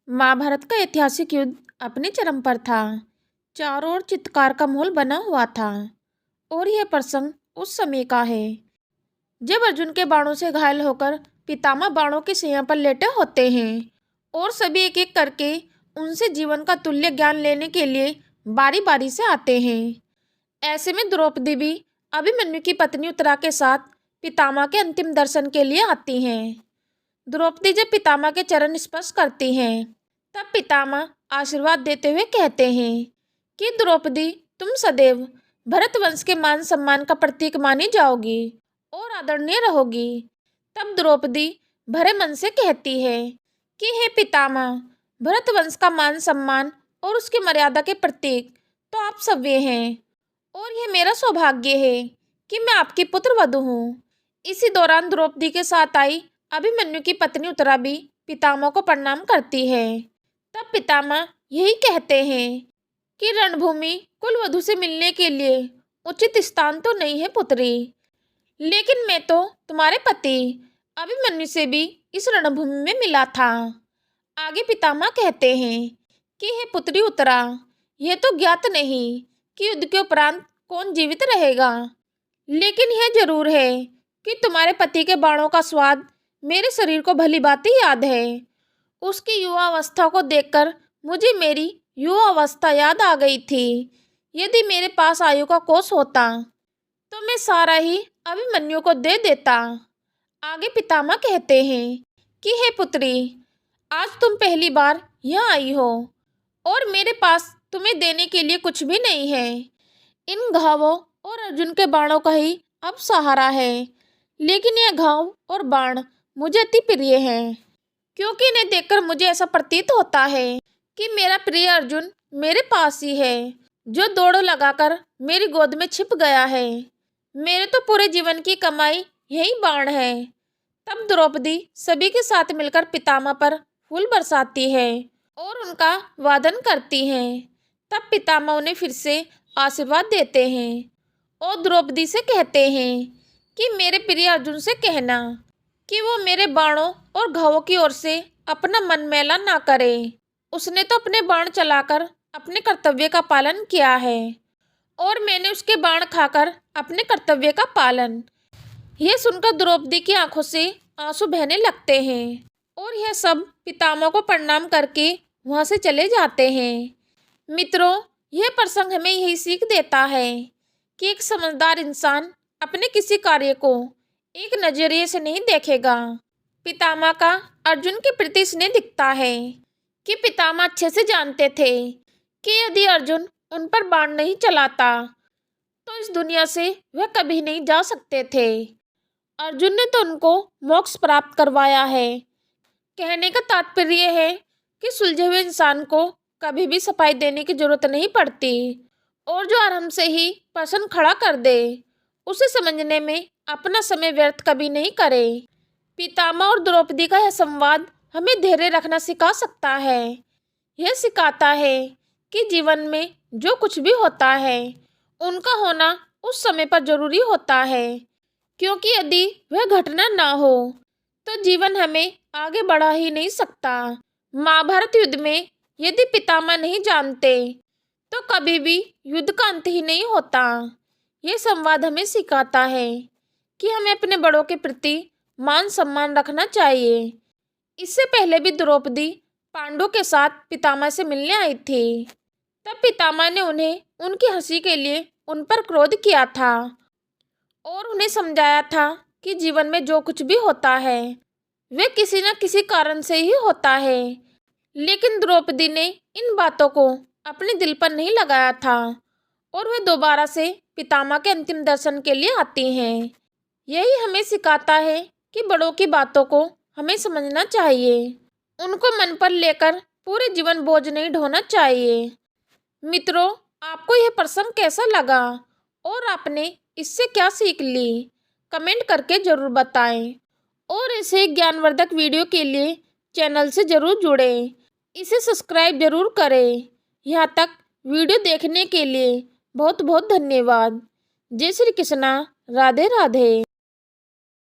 महाभारत का ऐतिहासिक युद्ध अपने चरम पर था। चारों ओर चित्कार का माहौल बना हुआ था और यह प्रसंग उस समय का है जब अर्जुन के बाणों से घायल होकर पितामह बाणों की सैया पर लेटे होते हैं और सभी एक एक करके उनसे जीवन का तुल्य ज्ञान लेने के लिए बारी बारी से आते हैं। ऐसे में द्रौपदी भी अभिमन्यु की पत्नी उत्तरा के साथ पितामह के अंतिम दर्शन के लिए आती हैं। द्रौपदी जब पितामह के चरण स्पर्श करती हैं तब पितामह आशीर्वाद देते हुए कहते हैं कि द्रौपदी, तुम सदैव भरत वंश के मान सम्मान का प्रतीक मानी जाओगी और आदरणीय रहोगी। तब द्रौपदी भरे मन से कहती है कि हे पितामह, भरत वंश का मान सम्मान और उसकी मर्यादा के प्रतीक तो आप सभी हैं और यह मेरा सौभाग्य है कि मैं आपकी पुत्र वधू हूँ। इसी दौरान द्रौपदी के साथ आई अभिमन्यु की पत्नी उत्तरा भी पितामह को प्रणाम करती है। तब पितामह यही कहते हैं कि रणभूमि कुलवधू से मिलने के लिए उचित स्थान तो नहीं है पुत्री, लेकिन मैं तो तुम्हारे पति अभिमन्यु से भी इस रणभूमि में मिला था। आगे पितामह कहते हैं कि हे पुत्री उत्तरा, यह तो ज्ञात नहीं कि युद्ध के उपरांत कौन जीवित रहेगा, लेकिन यह जरूर है कि तुम्हारे पति के बाणों का स्वाद मेरे शरीर को भली भांति याद है। उसकी युवा अवस्था को देखकर मुझे मेरी युवा अवस्था याद आ गई थी। यदि मेरे पास आयु का कोष होता तो मैं सारा ही अभिमन्यु को दे देता। आगे पितामह कहते हैं कि हे पुत्री, आज तुम पहली बार यहाँ आई हो और मेरे पास तुम्हें देने के लिए कुछ भी नहीं है। इन घावों और अर्जुन के बाणों का ही अब सहारा है, लेकिन यह घाव और बाण मुझे अति प्रिय हैं, क्योंकि इन्हें देखकर मुझे ऐसा प्रतीत होता है कि मेरा प्रिय अर्जुन मेरे पास ही है, जो दौड़ लगाकर मेरी गोद में छिप गया है। मेरे तो पूरे जीवन की कमाई यही बाण है। तब द्रौपदी सभी के साथ मिलकर पितामह पर फूल बरसाती है और उनका वादन करती है। तब पितामह उन्हें फिर से आशीर्वाद देते हैं और द्रौपदी से कहते हैं कि मेरे प्रिय अर्जुन से कहना कि वो मेरे बाणों और घावों की ओर से अपना मन मैला ना करे। उसने तो अपने बाण चलाकर अपने कर्तव्य का पालन किया है और मैंने उसके बाण खाकर अपने कर्तव्य का पालन। यह सुनकर द्रौपदी की आंखों से आंसू बहने लगते हैं और यह सब पितामह को प्रणाम करके वहां से चले जाते हैं। मित्रों, यह प्रसंग हमें यही सीख देता है कि एक समझदार इंसान अपने किसी कार्य को एक नजरिए से नहीं देखेगा। पितामह का अर्जुन के प्रति स्नेह दिखता है कि पितामह अच्छे से जानते थे कि यदि अर्जुन उन पर बाण नहीं चलाता तो इस दुनिया से वह कभी नहीं जा सकते थे। अर्जुन ने तो उनको मोक्ष प्राप्त करवाया है। कहने का तात्पर्य है कि सुलझे हुए इंसान को कभी भी सफाई देने की जरूरत नहीं पड़ती और जो आराम से ही प्रश्न खड़ा कर दे उसे समझने में अपना समय व्यर्थ कभी नहीं करे। पितामह और द्रौपदी का यह संवाद हमें धैर्य रखना सिखा सकता है। यह सिखाता है कि जीवन में जो कुछ भी होता है उनका होना उस समय पर जरूरी होता है, क्योंकि यदि वह घटना ना हो तो जीवन हमें आगे बढ़ा ही नहीं सकता। महाभारत युद्ध में यदि पितामह नहीं जानते तो कभी भी युद्ध का अंत ही नहीं होता। यह संवाद हमें सिखाता है कि हमें अपने बड़ों के प्रति मान सम्मान रखना चाहिए। इससे पहले भी द्रौपदी पांडवों के साथ पितामह से मिलने आई थी। तब पितामह ने उन्हें उनकी हंसी के लिए उन पर क्रोध किया था और उन्हें समझाया था कि जीवन में जो कुछ भी होता है वह किसी न किसी कारण से ही होता है। लेकिन द्रौपदी ने इन बातों को अपने दिल पर नहीं लगाया था और वह दोबारा से पितामह के अंतिम दर्शन के लिए आती हैं। यही हमें सिखाता है कि बड़ों की बातों को हमें समझना चाहिए, उनको मन पर लेकर पूरे जीवन बोझ नहीं ढोना चाहिए। मित्रों, आपको यह प्रसंग कैसा लगा और आपने इससे क्या सीख ली, कमेंट करके जरूर बताएं और ऐसे ज्ञानवर्धक वीडियो के लिए चैनल से जरूर जुड़ें। इसे सब्सक्राइब जरूर करें। यहाँ तक वीडियो देखने के लिए बहुत बहुत धन्यवाद। जय श्री कृष्णा। राधे राधे।